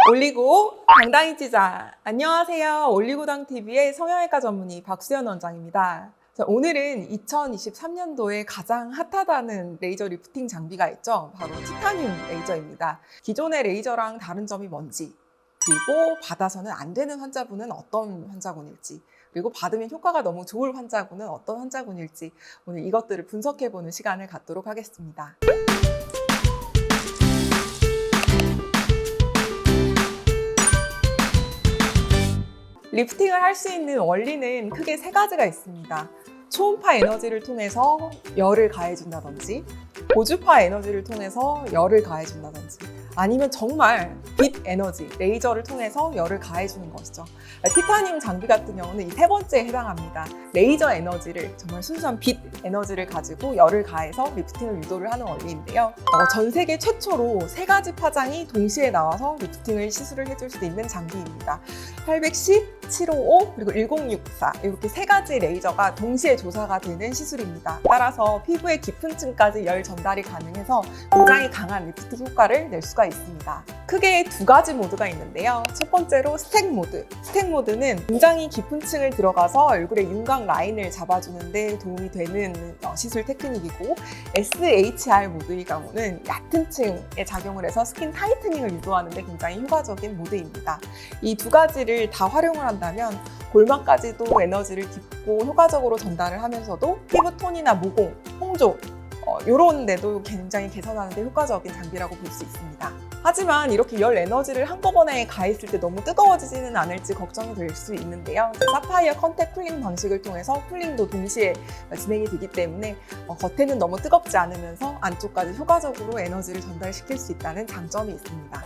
올리고 당당히 찌자. 안녕하세요. 올리고당TV의 성형외과 전문의 박수연 원장입니다. 자, 오늘은 2023년도에 가장 핫하다는 레이저 리프팅 장비가 있죠. 바로 티타늄 레이저입니다. 기존의 레이저랑 다른 점이 뭔지, 그리고 받아서는 안 되는 환자분은 어떤 환자군일지, 그리고 받으면 효과가 너무 좋을 환자군은 어떤 환자군일지, 오늘 이것들을 분석해보는 시간을 갖도록 하겠습니다. 리프팅을 할 수 있는 원리는 크게 세 가지가 있습니다. 초음파 에너지를 통해서 열을 가해준다든지, 고주파 에너지를 통해서 열을 가해준다든지, 아니면 정말 빛 에너지, 레이저를 통해서 열을 가해주는 것이죠. 티타늄 장비 같은 경우는 이 세 번째에 해당합니다. 레이저 에너지를, 정말 순수한 빛 에너지를 가지고 열을 가해서 리프팅을 유도를 하는 원리인데요. 전 세계 최초로 세 가지 파장이 동시에 나와서 리프팅을 시술을 해줄 수 있는 장비입니다. 810, 755, 그리고 1064 이렇게 세 가지 레이저가 동시에 조사가 되는 시술입니다. 따라서 피부의 깊은 층까지 열 전달이 가능해서 굉장히 강한 리프팅 효과를 낼 수가 있습니다. 크게 두 가지 모드가 있는데요. 첫 번째로 스택 모드. 스택 모드는 굉장히 깊은 층을 들어가서 얼굴의 윤곽 라인을 잡아주는 데 도움이 되는 시술 테크닉이고, SHR 모드의 경우는 얕은 층에 작용을 해서 스킨 타이트닝을 유도하는 데 굉장히 효과적인 모드입니다. 이 두 가지를 다 활용을 한다면 골막까지도 에너지를 깊고 효과적으로 전달을 하면서도 피부톤이나 모공, 홍조 이런 데도 굉장히 개선하는 데 효과적인 장비라고 볼 수 있습니다. 하지만 이렇게 열 에너지를 한꺼번에 가했을 때 너무 뜨거워지지는 않을지 걱정이 될 수 있는데요. 사파이어 컨택 쿨링 방식을 통해서 쿨링도 동시에 진행이 되기 때문에 겉에는 너무 뜨겁지 않으면서 안쪽까지 효과적으로 에너지를 전달시킬 수 있다는 장점이 있습니다.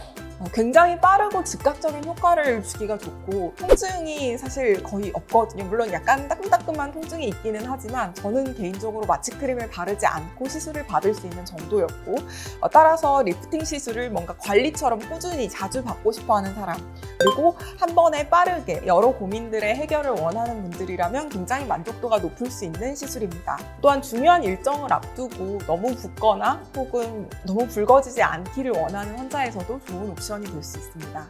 굉장히 빠르고 즉각적인 효과를 주기가 좋고, 통증이 사실 거의 없거든요. 물론 약간 따끔따끔한 통증이 있기는 하지만 저는 개인적으로 마취크림을 바르지 않고 시술을 받을 수 있는 정도였고, 따라서 리프팅 시술을 뭔가 관리처럼 꾸준히 자주 받고 싶어하는 사람, 그리고 한 번에 빠르게 여러 고민들의 해결을 원하는 분들이라면 굉장히 만족도가 높을 수 있는 시술입니다. 또한 중요한 일정을 앞두고 너무 붓거나 혹은 너무 붉어지지 않기를 원하는 환자에서도 좋은 옵션이 될 수 있습니다.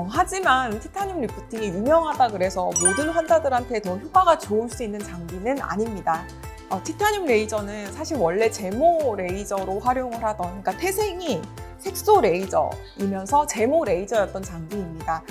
하지만 티타늄 리프팅이 유명하다 그래서 모든 환자들한테 더 효과가 좋을 수 있는 장비는 아닙니다. 티타늄 레이저는 사실 원래 제모 레이저로 활용을 하던, 그러니까 태생이 색소 레이저이면서 제모 레이저였던 장비입니다.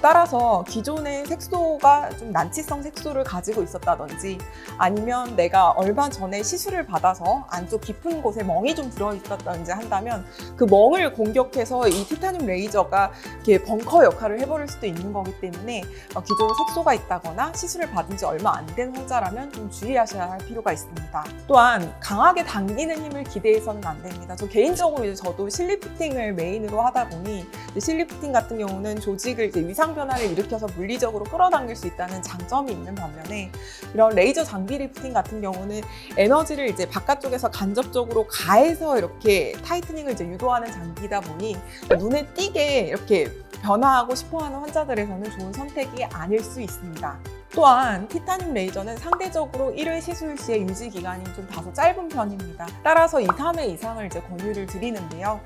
따라서 기존의 색소가 좀 난치성 색소를 가지고 있었다든지, 아니면 내가 얼마 전에 시술을 받아서 안쪽 깊은 곳에 멍이 좀 들어있었다든지 한다면 그 멍을 공격해서 이 티타늄 레이저가 이렇게 벙커 역할을 해버릴 수도 있는 거기 때문에 기존에 색소가 있다거나 시술을 받은 지 얼마 안 된 환자라면 좀 주의하셔야 할 필요가 있습니다. 또한 강하게 당기는 힘을 기대해서는 안 됩니다. 저 개인적으로 저도 실리프팅을 메인으로 하다 보니 실리프팅 같은 경우는 조직을 위상 변화를 일으켜서 물리적으로 끌어당길 수 있다는 장점이 있는 반면에, 이런 레이저 장비 리프팅 같은 경우는 에너지를 이제 바깥쪽에서 간접적으로 가해서 이렇게 타이트닝을 이제 유도하는 장비다 보니 눈에 띄게 이렇게 변화하고 싶어하는 환자들에서는 좋은 선택이 아닐 수 있습니다. 또한 티타늄 레이저는 상대적으로 1회 시술 시의 유지 기간이 좀 다소 짧은 편입니다. 따라서 2, 3회 이상을 이제 권유를 드리는데요.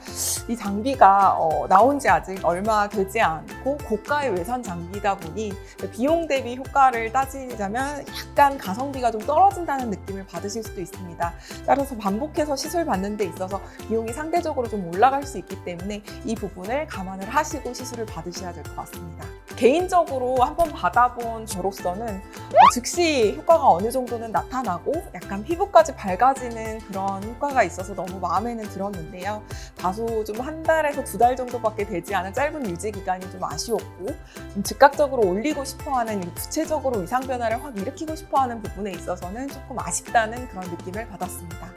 이 장비가 나온 지 아직 얼마 되지 않고 고가의 외산 장비다 보니 비용 대비 효과를 따지자면 약간 가성비가 좀 떨어진다는 느낌을 받으실 수도 있습니다. 따라서 반복해서 시술 받는 데 있어서 비용이 상대적으로 좀 올라갈 수 있기 때문에 이 부분을 감안을 하시고 시술을 받으셔야 될 것 같습니다. 개인적으로 한번 받아본 저로서는 즉시 효과가 어느 정도는 나타나고 약간 피부까지 밝아지는 그런 효과가 있어서 너무 마음에는 들었는데요. 다소 좀 한 달에서 2달 정도밖에 되지 않은 짧은 유지 기간이 좀 아쉬웠고, 좀 즉각적으로 올리고 싶어하는, 구체적으로 이상 변화를 확 일으키고 싶어하는 부분에 있어서는 조금 아쉽다는 그런 느낌을 받았습니다.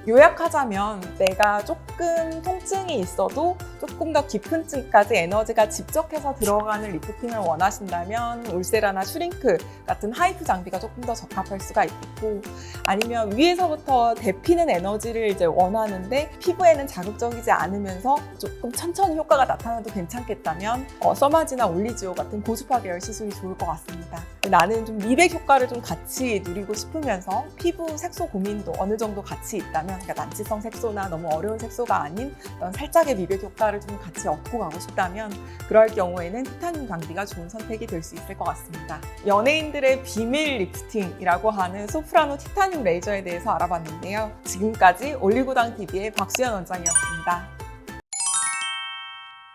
요약하자면 내가 조금 통증이 있어도 조금 더 깊은 층까지 에너지가 집적해서 들어가는 리프팅을 원하신다면 울세라나 슈링크 같은 하이프 장비가 조금 더 적합할 수가 있고, 아니면 위에서부터 데피는 에너지를 이제 원하는데 피부에는 자극적이지 않으면서 조금 천천히 효과가 나타나도 괜찮겠다면 써마지나 올리지오 같은 고주파 계열 시술이 좋을 것 같습니다. 나는 좀 미백 효과를 좀 같이 누리고 싶으면서 피부 색소 고민도 어느 정도 같이 있다면 그러니까 난치성 색소나 너무 어려운 색소가 아닌 어떤 살짝의 미백 효과를 좀 같이 얻고 가고 싶다면 그럴 경우에는 티타늄 장비가 좋은 선택이 될 수 있을 것 같습니다. 연예인들의 비밀 리프팅이라고 하는 소프라노 티타늄 레이저에 대해서 알아봤는데요. 지금까지 올리고당 TV의 박수연 원장이었습니다.